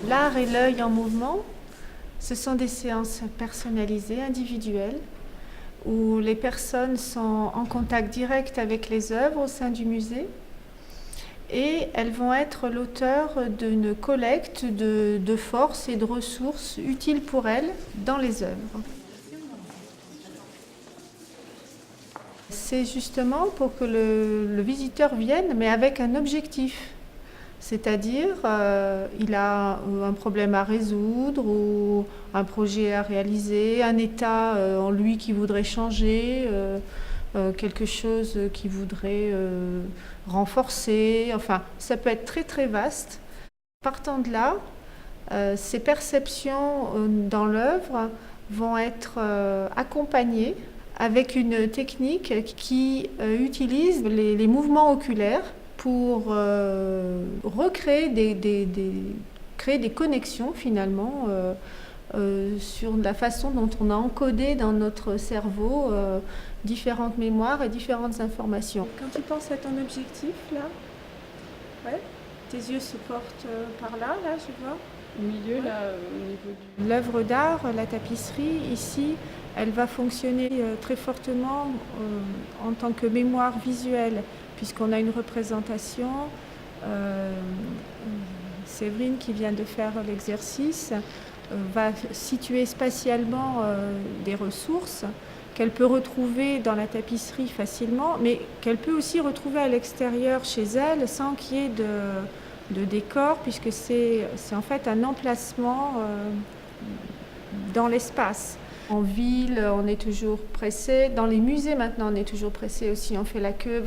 L'art et l'œil en mouvement, ce sont des séances personnalisées, individuelles, où les personnes sont en contact direct avec les œuvres au sein du musée et elles vont être l'auteur d'une collecte de forces et de ressources utiles pour elles dans les œuvres. C'est justement pour que le visiteur vienne, mais avec un objectif. C'est-à-dire, il a un problème à résoudre ou un projet à réaliser, un état en lui qui voudrait changer, quelque chose qu'il voudrait renforcer. Enfin, ça peut être très très vaste. Partant de là, ces perceptions dans l'œuvre vont être accompagnées avec une technique qui utilise les mouvements oculaires pour recréer créer des connexions finalement sur la façon dont on a encodé dans notre cerveau différentes mémoires et différentes informations. Quand tu penses à ton objectif, là, ouais, tes yeux se portent par là, je vois. Au milieu, là, au niveau du... L'œuvre d'art, la tapisserie, ici, elle va fonctionner très fortement en tant que mémoire visuelle, puisqu'on a une représentation. Séverine, qui vient de faire l'exercice, va situer spatialement des ressources qu'elle peut retrouver dans la tapisserie facilement, mais qu'elle peut aussi retrouver à l'extérieur chez elle sans qu'il y ait de décor, puisque c'est en fait un emplacement dans l'espace. En ville, on est toujours pressé. Dans les musées, maintenant, on est toujours pressé aussi. On fait la queue,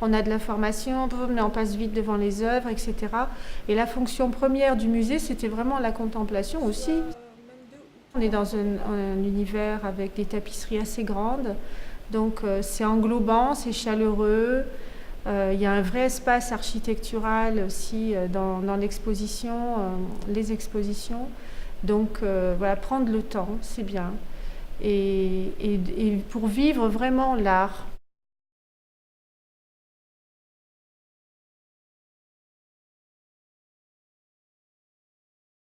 on a de l'information, mais on passe vite devant les œuvres, etc. Et la fonction première du musée, c'était vraiment la contemplation aussi. On est dans un univers avec des tapisseries assez grandes. Donc, c'est englobant, c'est chaleureux. Il y a un vrai espace architectural aussi dans l'exposition, les expositions. Donc voilà, prendre le temps, c'est bien. Et pour vivre vraiment l'art.